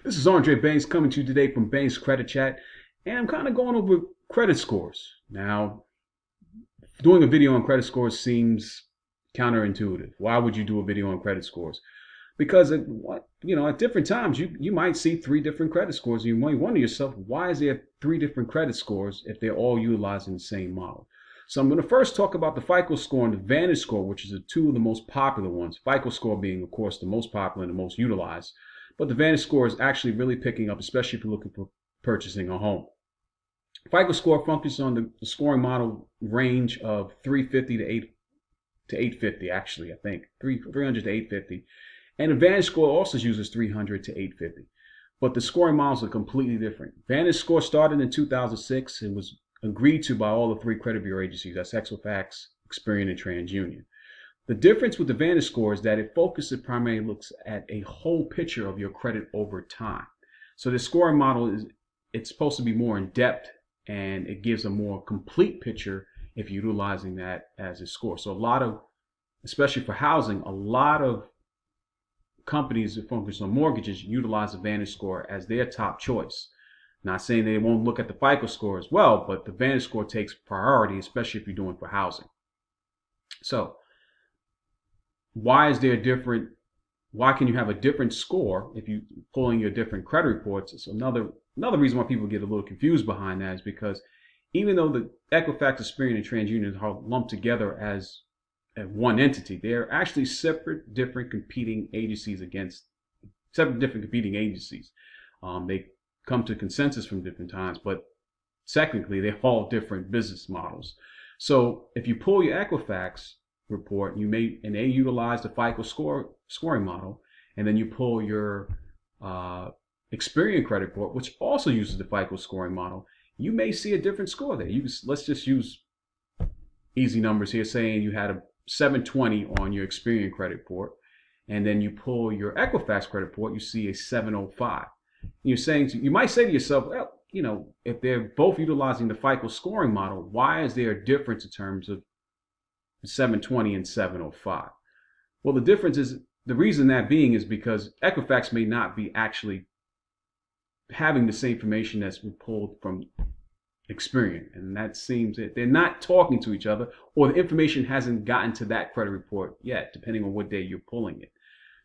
This is Andre Banks coming to you today from Banks Credit Chat, and I'm kind of going over credit scores. Now, doing a video on credit scores seems counterintuitive. Why would you do a video on credit scores? Because at different times you might see three different credit scores, and you might wonder yourself, why is there three different credit scores if they're all utilizing the same model? So I'm going to first talk about the FICO score and the Vantage score, which is the two of the most popular ones. FICO score being, of course, the most popular and the most utilized. But the Vantage score is actually really picking up, especially if you're looking for purchasing a home. FICO score focuses on the scoring model range of 350 to 850, actually, I think 300 to 850. And the Vantage score also uses 300 to 850. But the scoring models are completely different. Vantage score started in 2006 and was agreed to by all the three credit bureau agencies. That's Equifax, Experian, and TransUnion. The difference with the Vantage score is that it primarily looks at a whole picture of your credit over time. So the scoring model it's supposed to be more in depth, and it gives a more complete picture if you're utilizing that as a score. So especially for housing, a lot of companies that focus on mortgages utilize the Vantage score as their top choice. Not saying they won't look at the FICO score as well, but the Vantage score takes priority, especially if you're doing for housing. So why can you have a different score if you pulling your different credit reports? It's another reason why people get a little confused behind that is because even though the Equifax, Experian, and TransUnion are lumped together as one entity, they're actually separate, different competing agencies. They come to consensus from different times, but technically they're all different business models. So if you pull your Equifax report, they utilize the FICO scoring model, and then you pull your Experian credit report, which also uses the FICO scoring model, you may see a different score there. Let's just use easy numbers here, saying you had a 720 on your Experian credit report, and then you pull your Equifax credit report, you see a 705. You might say to yourself, well, if they're both utilizing the FICO scoring model, why is there a difference in terms of 720 and 705? Well, the reason that being is because Equifax may not be actually having the same information that's been pulled from Experian, and that seems that they're not talking to each other, or the information hasn't gotten to that credit report yet, depending on what day you're pulling it.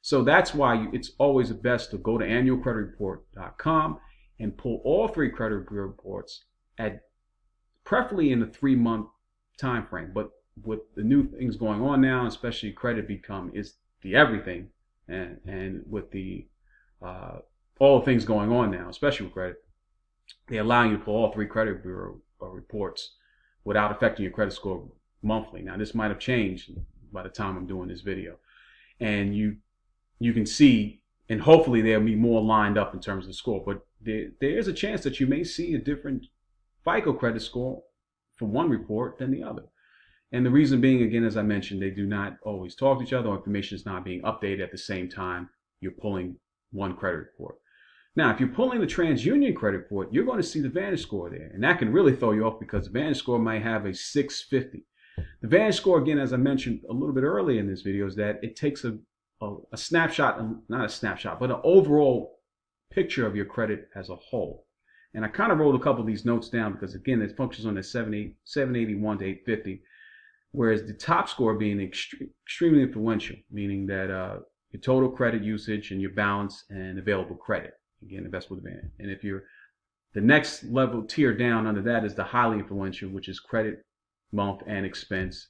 So that's why it's always best to go to annualcreditreport.com and pull all three credit reports preferably in a 3-month time frame. But with the new things going on now, especially credit is the everything, and with the all the things going on now, especially with credit, they're allowing you to pull all three credit bureau reports without affecting your credit score monthly. Now, this might have changed by the time I'm doing this video, and you can see, and hopefully there'll be more lined up in terms of the score. But there is a chance that you may see a different FICO credit score from one report than the other. And the reason being, again, as I mentioned, they do not always talk to each other, or information is not being updated at the same time you're pulling one credit report. Now, if you're pulling the TransUnion credit report, you're going to see the Vantage score there. And that can really throw you off because the Vantage score might have a 650. The Vantage score, again, as I mentioned a little bit earlier in this video, is that it takes a snapshot, not a snapshot, but an overall picture of your credit as a whole. And I kind of wrote a couple of these notes down because, again, it functions on the 781 to 850, whereas the top score being extremely influential, meaning that your total credit usage and your balance and available credit. Again, the best with the band. And if the next level tier down under that is the highly influential, which is credit, month, and expense.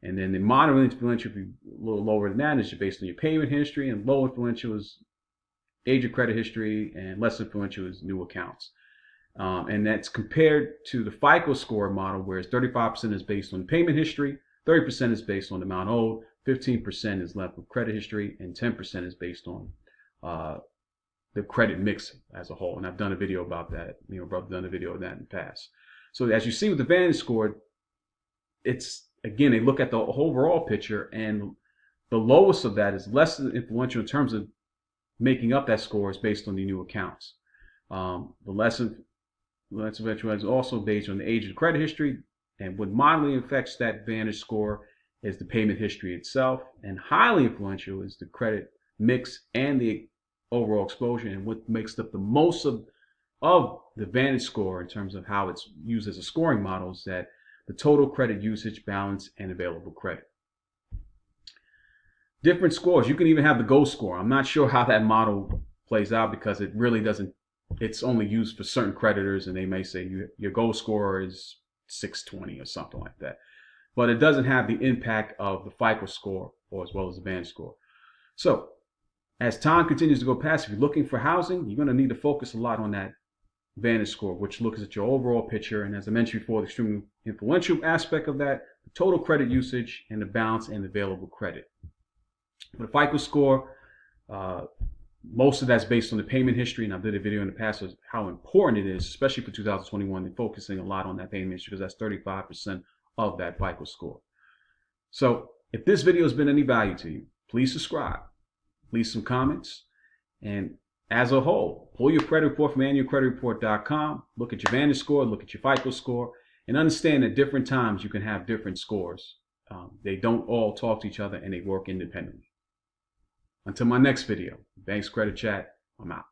And then the moderate influential, if you're a little lower than that, is based on your payment history, and low influential is age of credit history, and less influential is new accounts. And that's compared to the FICO score model, whereas 35% is based on payment history, 30% is based on the amount owed, 15% is left with credit history, and 10% is based on the credit mix as a whole. And I've done a video about that. Brother done a video of that in the past. So as you see with the Vantage score, again, they look at the overall picture, and the lowest of that is less influential in terms of making up that score is based on the new accounts. The less influential is also based on the age of credit history, and what moderately affects that Vantage score is the payment history itself, and highly influential is the credit mix and the overall exposure, and what makes up the most of the Vantage score in terms of how it's used as a scoring model is that the total credit usage, balance, and available credit. Different scores. You can even have the GO score. I'm not sure how that model plays out because it really doesn't, it's only used for certain creditors, and they may say your GO score is 620 or something like that. But it doesn't have the impact of the FICO score or as well as the Vantage score. So as time continues to go past, if you're looking for housing, you're going to need to focus a lot on that Vantage score, which looks at your overall picture. And as I mentioned before, the extremely influential aspect of that, the total credit usage and the balance and available credit. With a FICO score, most of that's based on the payment history, and I did a video in the past of how important it is, especially for 2021, and focusing a lot on that payment history because that's 35% of that FICO score. So if this video has been any value to you, please subscribe, leave some comments, and as a whole, pull your credit report from annualcreditreport.com, look at your Vantage score, look at your FICO score, and understand at different times you can have different scores. They don't all talk to each other and they work independently. Until my next video, Banks Credit Chat, I'm out.